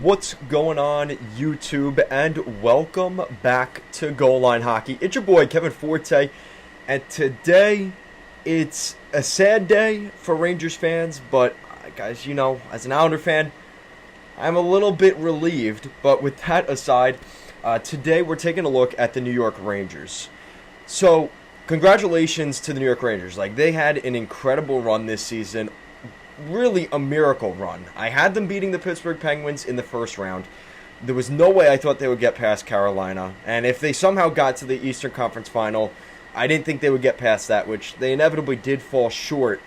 What's going on, YouTube, and welcome back to Goal Line Hockey. It's your boy, Kevin Forte, and today, it's a sad day for Rangers fans, but guys, you know, as an Islander fan, I'm a little bit relieved. But with that aside, today we're taking a look at the New York Rangers. So, congratulations to the New York Rangers. Like, they had an incredible run this season. Really a miracle run. I had them beating the Pittsburgh Penguins in the first round. There was no way I thought they would get past Carolina. And if they somehow got to the Eastern Conference Final, I didn't think they would get past that, which they inevitably did fall short.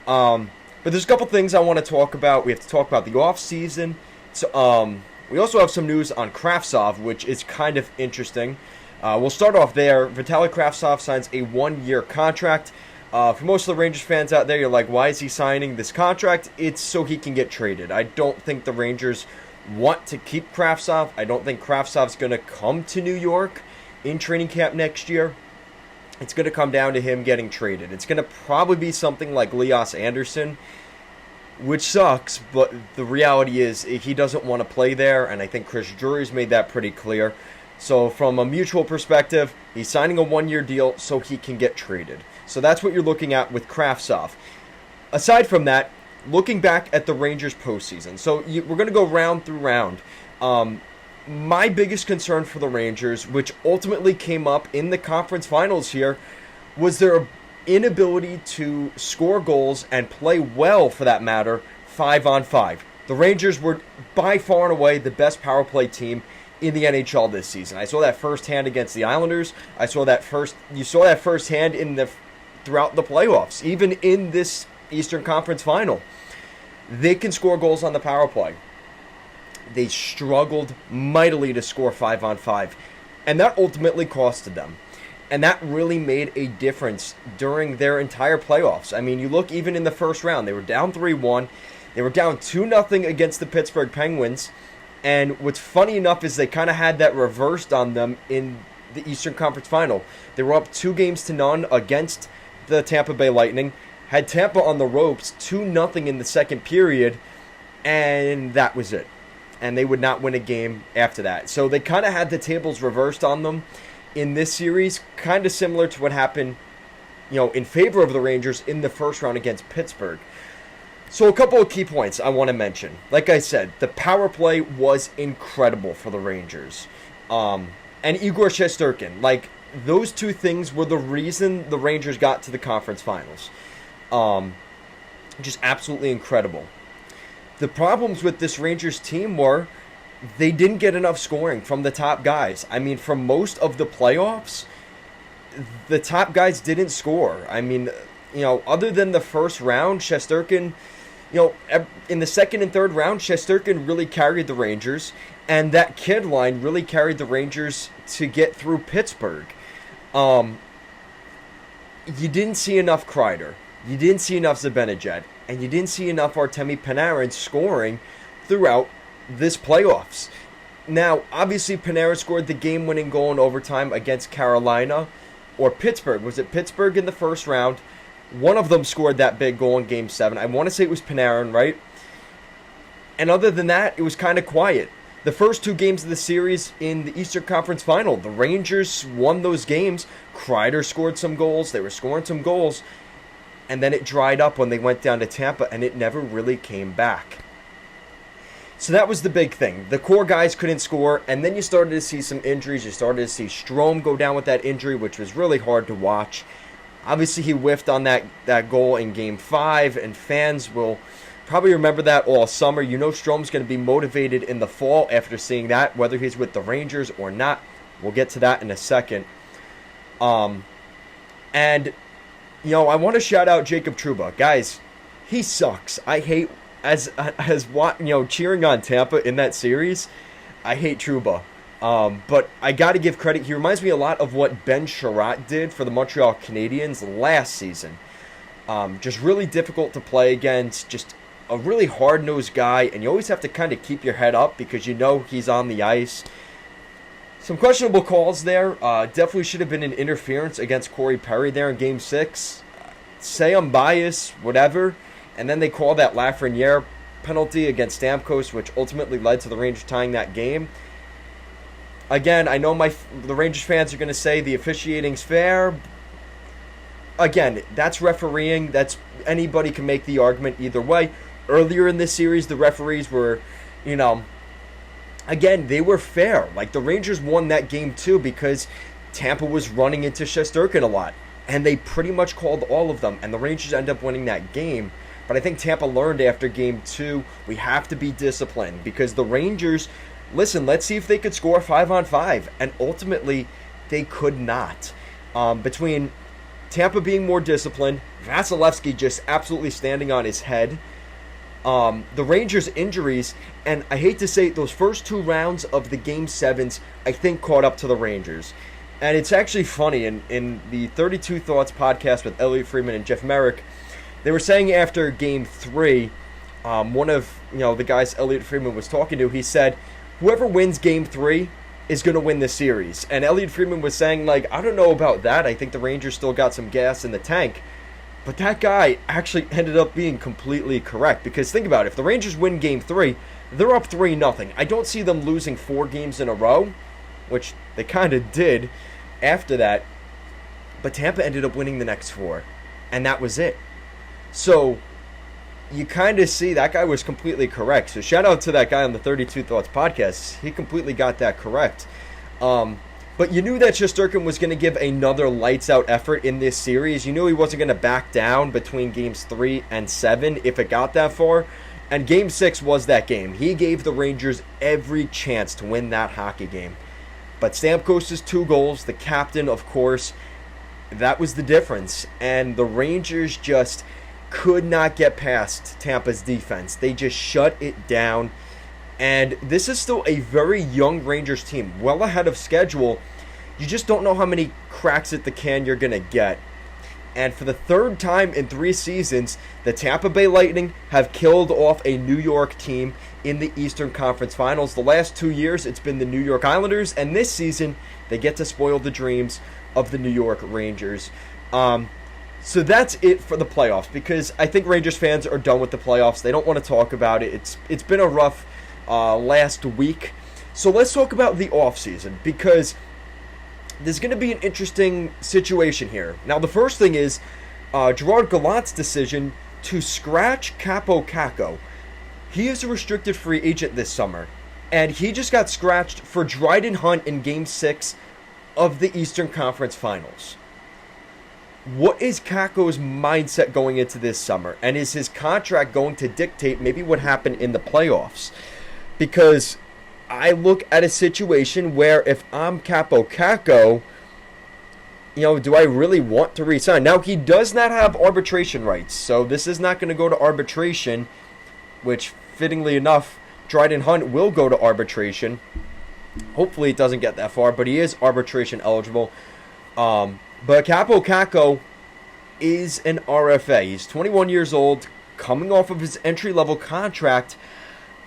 But there's a couple things I want to talk about. We have to talk about the offseason. So, we also have some news on Kravtsov, which is kind of interesting. We'll start off there. Vitaly Kravtsov signs a one-year contract. For most of the Rangers fans out there, you're like, why is he signing this contract? It's so he can get traded. I don't think the Rangers want to keep Kravtsov. I don't think Kravtsov's going to come to New York in training camp next year. It's going to come down to him getting traded. It's going to probably be something like Elias Anderson, which sucks, but the reality is he doesn't want to play there, and I think Chris Drury's made that pretty clear. So from a mutual perspective, he's signing a one-year deal so he can get traded. So that's what you're looking at with Kravtsov. Aside from that, looking back at the Rangers postseason. So we're going to go round through round. My biggest concern for the Rangers, which ultimately came up in the conference finals here, was their inability to score goals and play well, for that matter, 5-on-5. The Rangers were by far and away the best power play team in the NHL this season. I saw that firsthand against the Islanders. You saw that firsthand throughout the playoffs, even in this Eastern Conference Final. They can score goals on the power play. They struggled mightily to score 5-on-5, and that ultimately costed them. And that really made a difference during their entire playoffs. I mean, you look even in the first round, they were down 3-1. They were down 2-0 against the Pittsburgh Penguins. And what's funny enough is they kind of had that reversed on them in the Eastern Conference Final. They were up 2-0 against the Tampa Bay Lightning, had Tampa on the ropes 2-0 in the second period, and that was it. And they would not win a game after that. So they kind of had the tables reversed on them in this series, kind of similar to what happened, in favor of the Rangers in the first round against Pittsburgh. So a couple of key points I want to mention. Like I said, the power play was incredible for the Rangers. And Igor Shesterkin, those two things were the reason the Rangers got to the conference finals. Just absolutely incredible. The problems with this Rangers team were they didn't get enough scoring from the top guys. I mean, for most of the playoffs, the top guys didn't score. I mean, other than the first round, Shesterkin, in the second and third round, Shesterkin really carried the Rangers, and that kid line really carried the Rangers to get through Pittsburgh. You didn't see enough Kreider, you didn't see enough Zibanejad, and you didn't see enough Artemi Panarin scoring throughout this playoffs. Now, obviously, Panarin scored the game-winning goal in overtime against Carolina, or Pittsburgh. Was it Pittsburgh in the first round? One of them scored that big goal in Game 7. I want to say it was Panarin, right? And other than that, it was kind of quiet. The first two games of the series in the Eastern Conference Final, the Rangers won those games. Kreider scored some goals. They were scoring some goals. And then it dried up when they went down to Tampa, and it never really came back. So that was the big thing. The core guys couldn't score, and then you started to see some injuries. You started to see Strome go down with that injury, which was really hard to watch. Obviously, he whiffed on that goal in Game 5, and fans will probably remember that all summer. Strome's going to be motivated in the fall after seeing that, whether he's with the Rangers or not. We'll get to that in a second. I want to shout out Jacob Trouba. Guys, he sucks. I hate, cheering on Tampa in that series, I hate Trouba. But I got to give credit. He reminds me a lot of what Ben Sherratt did for the Montreal Canadiens last season. Just really difficult to play against. Just a really hard-nosed guy. And you always have to kind of keep your head up because he's on the ice. Some questionable calls there. Definitely should have been an interference against Corey Perry there in Game 6. Say I'm biased, whatever. And then they call that Lafreniere penalty against Stamkos, which ultimately led to the Rangers tying that game. Again, I know the Rangers fans are going to say the officiating's fair. Again, that's refereeing. Anybody can make the argument either way. Earlier in this series, the referees were, again, they were fair. Like, the Rangers won that game too because Tampa was running into Shesterkin a lot. And they pretty much called all of them. And the Rangers end up winning that game. But I think Tampa learned after game 2, we have to be disciplined. Because the Rangers, listen, let's see if they could score 5-on-5. And ultimately, they could not. Between Tampa being more disciplined, Vasilevsky just absolutely standing on his head, the Rangers' injuries, and I hate to say it, those first 2 rounds of the Game 7s, I think, caught up to the Rangers. And it's actually funny, in the 32 Thoughts podcast with Elliot Friedman and Jeff Merrick, they were saying after Game 3, one of the guys Elliot Friedman was talking to, he said, whoever wins Game 3 is going to win the series. And Elliot Friedman was saying, like, I don't know about that. I think the Rangers still got some gas in the tank. But that guy actually ended up being completely correct. Because think about it. If the Rangers win Game 3, they're up 3-0. I don't see them losing 4 games in a row, which they kind of did after that. But Tampa ended up winning the next 4. And that was it. So you kind of see that guy was completely correct. So shout out to that guy on the 32 Thoughts podcast. He completely got that correct. But you knew that Shesterkin was going to give another lights-out effort in this series. You knew he wasn't going to back down between games 3 and 7 if it got that far. And game 6 was that game. He gave the Rangers every chance to win that hockey game. But Stamkos' 2 goals, the captain, of course, that was the difference. And the Rangers just could not get past Tampa's defense. They just shut it down. And this is still a very young Rangers team, well ahead of schedule. You just don't know how many cracks at the can you're going to get. And for the 3rd time in 3 seasons, the Tampa Bay Lightning have killed off a New York team in the Eastern Conference Finals. The last 2 years, it's been the New York Islanders. And this season, they get to spoil the dreams of the New York Rangers. So that's it for the playoffs, because I think Rangers fans are done with the playoffs. They don't want to talk about it. It's been a rough last week. So let's talk about the offseason, because there's going to be an interesting situation here. Now, the first thing is Gerard Gallant's decision to scratch Kaapo Kakko. He is a restricted free agent this summer, and he just got scratched for Dryden Hunt in Game 6 of the Eastern Conference Finals. What is Kakko's mindset going into this summer? And is his contract going to dictate maybe what happened in the playoffs? Because I look at a situation where if I'm Kaapo Kakko, do I really want to re-sign? Now, he does not have arbitration rights, so this is not going to go to arbitration, which, fittingly enough, Dryden Hunt will go to arbitration. Hopefully it doesn't get that far, but he is arbitration eligible. But Kaapo Kakko is an RFA. He's 21 years old, coming off of his entry-level contract.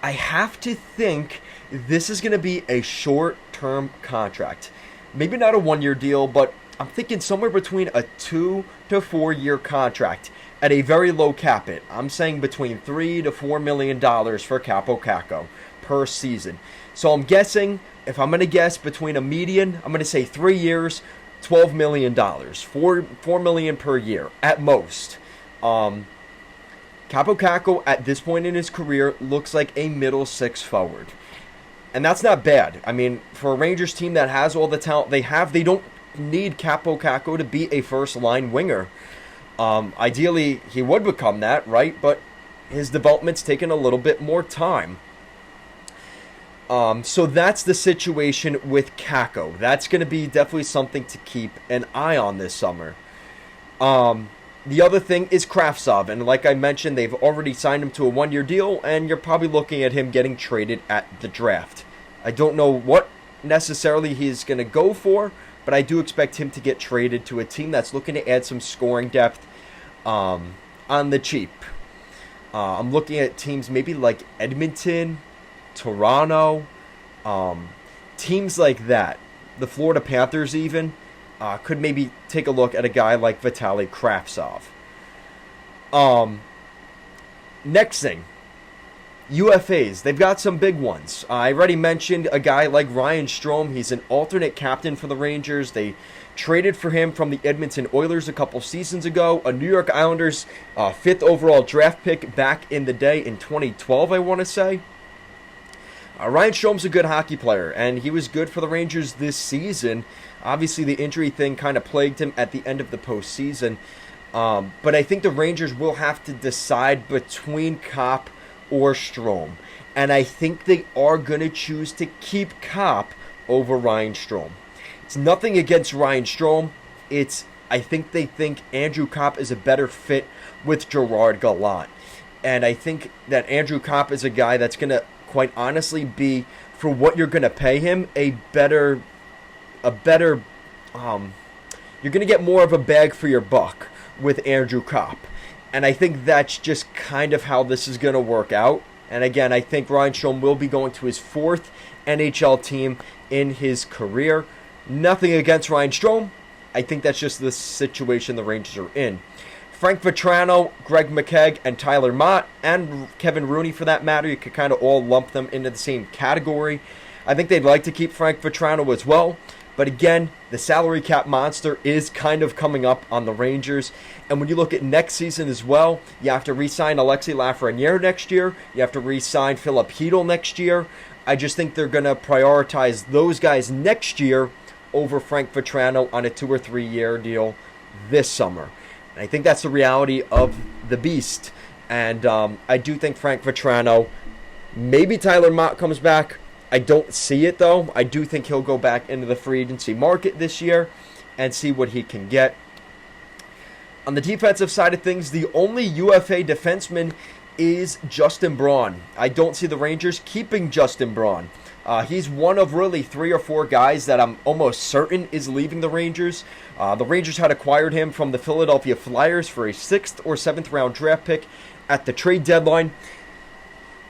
I have to think this is going to be a short-term contract. Maybe not a 1-year deal, but I'm thinking somewhere between a 2 to 4 year contract at a very low cap hit. I'm saying between $3 to $4 million for Kaapo Kakko per season. So I'm guessing, if I'm going to guess between a median, I'm going to say 3 years, $12 million, $4 million per year at most. Kaapo Kakko at this point in his career looks like a middle 6 forward, and that's not bad. I mean, for a Rangers team that has all the talent they have, they don't need Kaapo Kakko to be a first line winger. Ideally, he would become that, right? But his development's taken a little bit more time. So that's the situation with Kakko. That's going to be definitely something to keep an eye on this summer. The other thing is Kravtsov, and like I mentioned, they've already signed him to a 1-year deal, and you're probably looking at him getting traded at the draft. I don't know what necessarily he's going to go for, but I do expect him to get traded to a team that's looking to add some scoring depth on the cheap. I'm looking at teams maybe like Edmonton, Toronto, teams like that. The Florida Panthers even could maybe take a look at a guy like Vitaly Kravtsov. Next thing, UFAs, they've got some big ones. I already mentioned a guy like Ryan Strome. He's an alternate captain for the Rangers. They traded for him from the Edmonton Oilers a couple seasons ago. A New York Islanders 5th overall draft pick back in the day in 2012, I want to say. Ryan Strome's a good hockey player, and he was good for the Rangers this season. Obviously, the injury thing kind of plagued him at the end of the postseason. But I think the Rangers will have to decide between Copp or Strome. And I think they are going to choose to keep Copp over Ryan Strome. It's nothing against Ryan Strome. I think they think Andrew Copp is a better fit with Gerard Gallant. And I think that Andrew Copp is a guy that's going to, quite honestly, be, for what you're going to pay him, you're going to get more of a bag for your buck with Andrew Copp. And I think that's just kind of how this is going to work out. And again, I think Ryan Strome will be going to his 4th NHL team in his career. Nothing against Ryan Strome. I think that's just the situation the Rangers are in. Frank Vatrano, Greg McKegg, and Tyler Mott, and Kevin Rooney for that matter, you could kind of all lump them into the same category. I think they'd like to keep Frank Vatrano as well. But again, the salary cap monster is kind of coming up on the Rangers. And when you look at next season as well, you have to re-sign Alexis Lafreniere next year. You have to re-sign Philip Hedl next year. I just think they're going to prioritize those guys next year over Frank Vatrano on a 2 or 3 year deal this summer. And I think that's the reality of the beast. And I do think Frank Vatrano, maybe Tyler Mott comes back. I don't see it, though. I do think he'll go back into the free agency market this year and see what he can get. On the defensive side of things, the only UFA defenseman is Justin Braun. I don't see the Rangers keeping Justin Braun. He's one of really 3 or 4 guys that I'm almost certain is leaving the Rangers. The Rangers had acquired him from the Philadelphia Flyers for a 6th or 7th round draft pick at the trade deadline.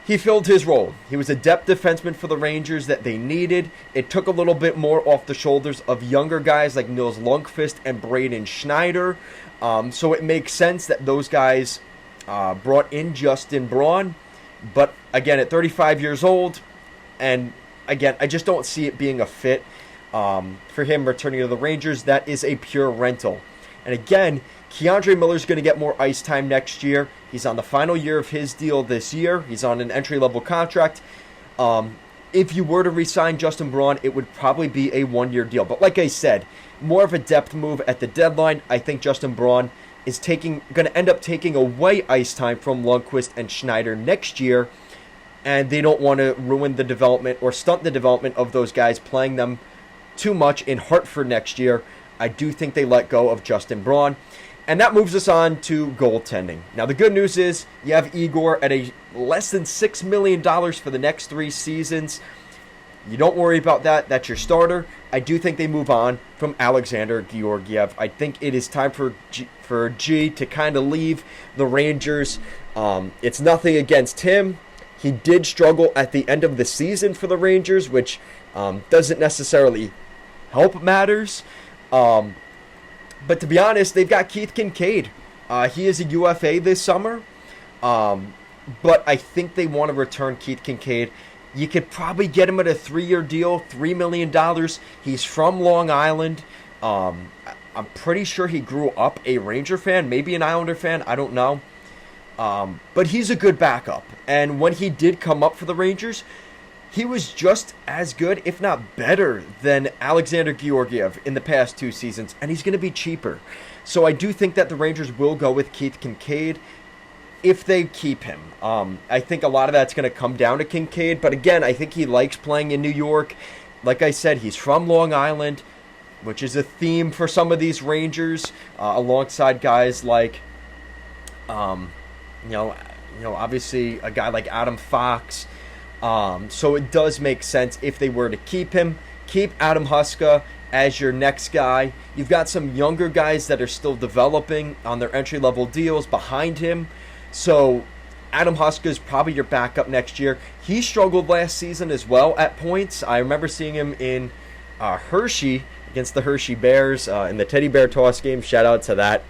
He filled his role. He was a depth defenseman for the Rangers that they needed. It took a little bit more off the shoulders of younger guys like Nils Lundqvist and Braden Schneider. So it makes sense that those guys brought in Justin Braun. But again, at 35 years old, and again, I just don't see it being a fit for him returning to the Rangers. That is a pure rental. And again, Keandre Miller's going to get more ice time next year. He's on the final year of his deal this year. He's on an entry-level contract. If you were to re-sign Justin Braun, it would probably be a 1-year deal. But like I said, more of a depth move at the deadline. I think Justin Braun is going to end up taking away ice time from Lundqvist and Schneider next year. And they don't want to ruin the development or stunt the development of those guys, playing them too much in Hartford next year. I do think they let go of Justin Braun. And that moves us on to goaltending. Now, the good news is you have Igor at a less than $6 million for the next 3 seasons. You don't worry about that. That's your starter. I do think they move on from Alexander Georgiev. I think it is time for G to kind of leave the Rangers. It's nothing against him. He did struggle at the end of the season for the Rangers, which doesn't necessarily help matters. But to be honest, they've got Keith Kincaid. He is a UFA this summer. But I think they want to return Keith Kincaid. You could probably get him at a 3-year deal, $3 million. He's from Long Island. I'm pretty sure he grew up a Ranger fan, maybe an Islander fan. I don't know. But he's a good backup. And when he did come up for the Rangers, he was just as good, if not better, than Alexander Georgiev in the past 2 seasons. And he's going to be cheaper. So I do think that the Rangers will go with Keith Kincaid if they keep him. I think a lot of that's going to come down to Kincaid. But again, I think he likes playing in New York. Like I said, he's from Long Island, which is a theme for some of these Rangers, alongside guys like, obviously a guy like Adam Fox. So it does make sense if they were to keep him. Keep Adam Huska as your next guy. You've got some younger guys that are still developing on their entry-level deals behind him. So Adam Huska is probably your backup next year. He struggled last season as well at points. I remember seeing him in Hershey against the Hershey Bears in the Teddy Bear Toss game. Shout out to that.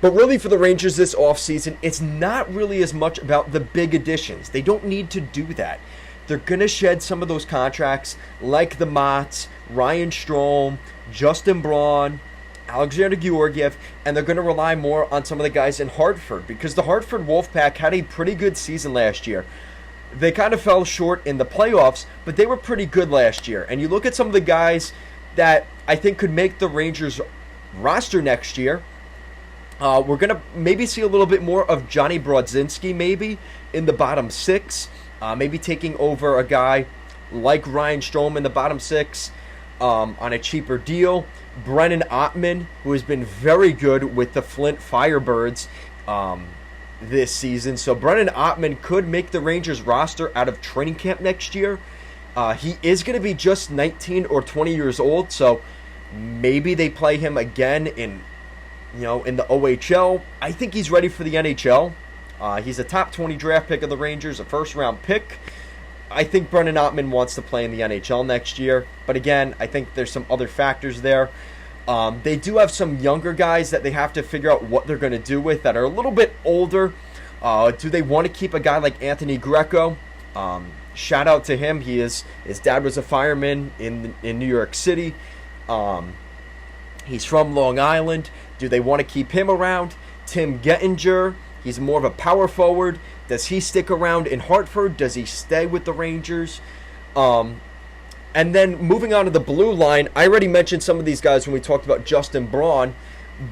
But really for the Rangers this offseason, it's not really as much about the big additions. They don't need to do that. They're going to shed some of those contracts like the Motts, Ryan Strome, Justin Braun, Alexander Georgiev, and they're going to rely more on some of the guys in Hartford because the Hartford Wolfpack had a pretty good season last year. They kind of fell short in the playoffs, but they were pretty good last year. And you look at some of the guys that I think could make the Rangers roster next year. We're going to maybe see a little bit more of Johnny Brodzinski maybe in the bottom six. Maybe taking over a guy like Ryan Strome in the bottom six on a cheaper deal. Brennan Ottman, who has been very good with the Flint Firebirds this season. So Brennan Ottman could make the Rangers roster out of training camp next year. He is going to be just 19 or 20 years old, so maybe they play him again in the OHL. I think he's ready for the NHL. He's a top 20 draft pick of the Rangers, a first-round pick. I think Brennan Ottman wants to play in the NHL next year. But again, I think there's some other factors there. They do have some younger guys that they have to figure out what they're going to do with that are a little bit older. Do they want to keep a guy like Anthony Greco? Shout out to him. His dad was a fireman in New York City. He's from Long Island. Do they want to keep him around? Tim Gettinger, he's more of a power forward. Does he stick around in Hartford? Does he stay with the Rangers? And then moving on to the blue line, I already mentioned some of these guys when we talked about Justin Braun,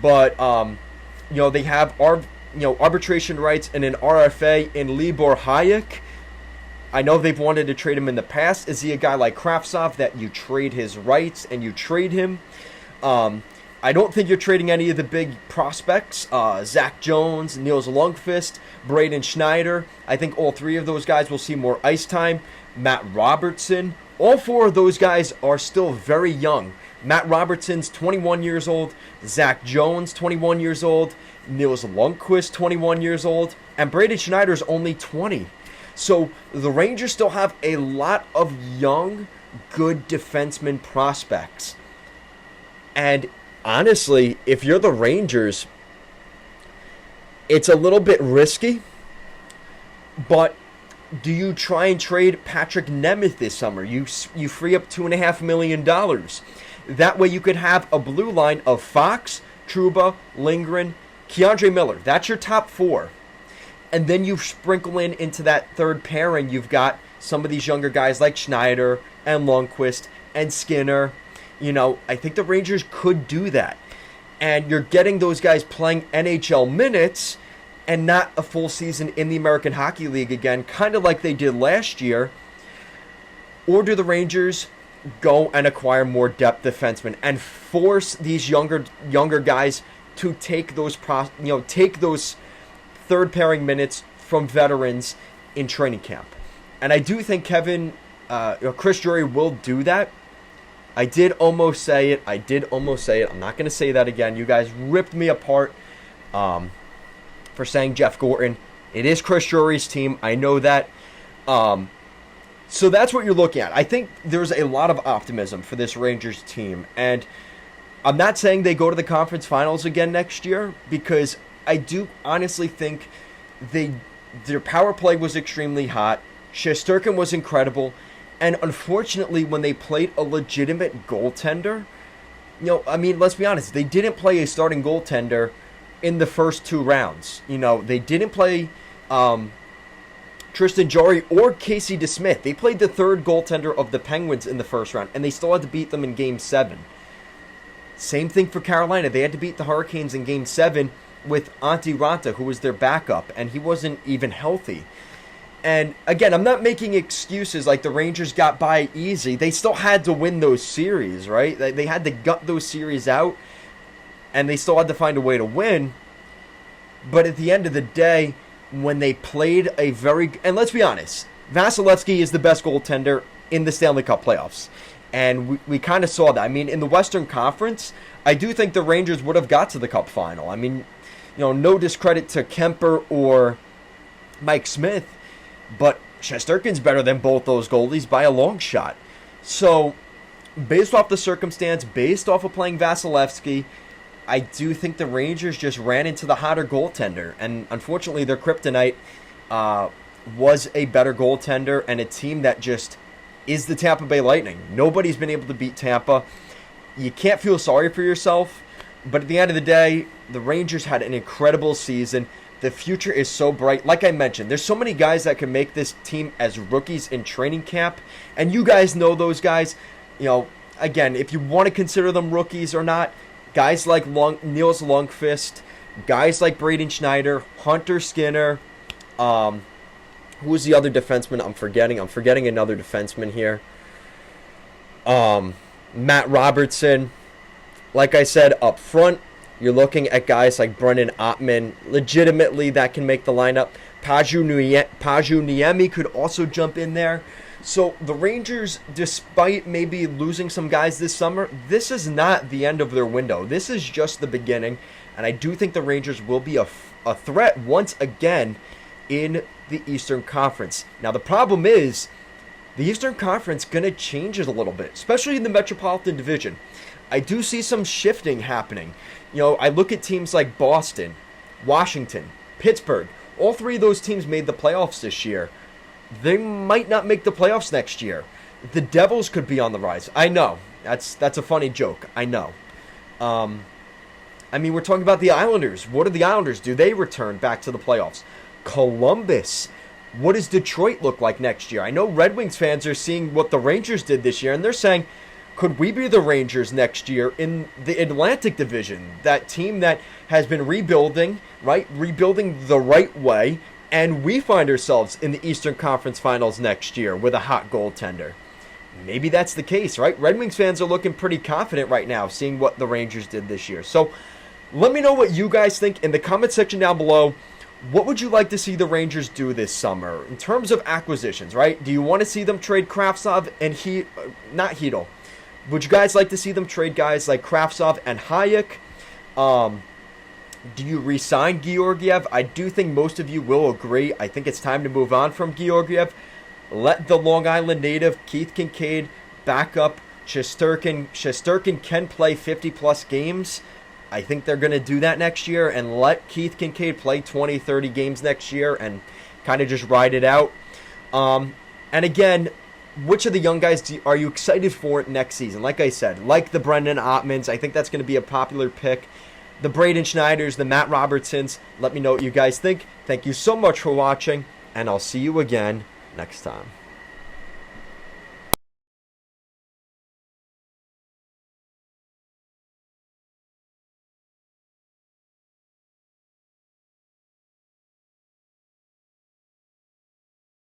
but they have arbitration rights and an RFA in Libor Hayek. I know they've wanted to trade him in the past. Is he a guy like Kravtsov that you trade his rights and you trade him? I don't think you're trading any of the big prospects. Zach Jones, Niels Lundqvist, Braden Schneider. I think all three of those guys will see more ice time. Matt Robertson. All four of those guys are still very young. Matt Robertson's 21 years old. Zach Jones, 21 years old. Niels Lundqvist, 21 years old. And Braden Schneider's only 20. So the Rangers still have a lot of young, good defenseman prospects. And honestly, if you're the Rangers, it's a little bit risky. But do you try and trade Patrick Nemeth this summer? You free up $2.5 million. That way you could have a blue line of Fox, Trouba, Lindgren, Keandre Miller. That's your top four. And then you sprinkle into that third pairing. You've got some of these younger guys like Schneider and Lundqvist and Skinner. I think the Rangers could do that. And you're getting those guys playing NHL minutes and not a full season in the American Hockey League again, kind of like they did last year. Or do the Rangers go and acquire more depth defensemen and force these younger guys to take those third pairing minutes from veterans in training camp? And I do think Chris Drury will do that. I did almost say it. I'm not going to say that again. You guys ripped me apart for saying Jeff Gorton. It is Chris Drury's team. I know that. So that's what you're looking at. I think there's a lot of optimism for this Rangers team. And I'm not saying they go to the conference finals again next year, because I do honestly think their power play was extremely hot. Shesterkin was incredible. And unfortunately, when they played a legitimate goaltender, let's be honest, they didn't play a starting goaltender in the first two rounds. They didn't play Tristan Jarry or Casey DeSmith. They played the third goaltender of the Penguins in the first round, and they still had to beat them in Game 7. Same thing for Carolina. They had to beat the Hurricanes in Game 7 with Antti Ranta, who was their backup, and he wasn't even healthy. And again, I'm not making excuses like the Rangers got by easy. They still had to win those series, right? They had to gut those series out, and they still had to find a way to win. But at the end of the day, when they played and let's be honest, Vasilevsky is the best goaltender in the Stanley Cup playoffs. And we kind of saw that. In the Western Conference, I do think the Rangers would have got to the Cup final. No discredit to Kemper or Mike Smith, but Shesterkin's better than both those goalies by a long shot. So, based off the circumstance, based off of playing Vasilevsky, I do think the Rangers just ran into the hotter goaltender, and unfortunately their kryptonite was a better goaltender and a team that just is the Tampa Bay Lightning. Nobody's been able to beat Tampa. You can't feel sorry for yourself, but at the end of the day, the Rangers had an incredible season. The future is so bright. Like I mentioned, there's so many guys that can make this team as rookies in training camp, and you guys know those guys. You know, again, if you want to consider them rookies or not, guys like Niels Lundqvist, guys like Braden Schneider, Hunter Skinner, who was the other defenseman? I'm forgetting another defenseman here. Matt Robertson. Like I said, up front, you're looking at guys like Brendan Ottman, legitimately that can make the lineup. Paju Niemi could also jump in there. So the Rangers, despite maybe losing some guys this summer, this is not the end of their window. This is just the beginning, and I do think the Rangers will be a threat once again in the Eastern Conference. Now the problem is, the Eastern Conference going to change it a little bit, especially in the Metropolitan Division. I do see some shifting happening. You know, I look at teams like Boston, Washington, Pittsburgh. All three of those teams made the playoffs this year. They might not make the playoffs next year. The Devils could be on the rise. I know. That's a funny joke. I know. I mean, we're talking about the Islanders. What do the Islanders do? They return back to the playoffs. Columbus. What does Detroit look like next year? I know Red Wings fans are seeing what the Rangers did this year, and they're saying, could we be the Rangers next year in the Atlantic Division? That team that has been rebuilding, right? Rebuilding the right way, and we find ourselves in the Eastern Conference Finals next year with a hot goaltender. Maybe that's the case, right? Red Wings fans are looking pretty confident right now, seeing what the Rangers did this year. So let me know what you guys think in the comment section down below. What would you like to see the Rangers do this summer in terms of acquisitions, right? Do you want to see them trade Kravtsov and not Hedl? Would you guys like to see them trade guys like Kravtsov and Hayek? Do you re-sign Georgiev? I do think most of you will agree. I think it's time to move on from Georgiev. Let the Long Island native Keith Kincaid back up Shesterkin. Shesterkin can play 50-plus games. I think they're going to do that next year and let Keith Kincaid play 20, 30 games next year and kind of just ride it out. And again, which of the young guys are you excited for next season? Like I said, like the Brendan Ottmans, I think that's going to be a popular pick. The Braden Schneiders, the Matt Robertsons, let me know what you guys think. Thank you so much for watching, and I'll see you again next time.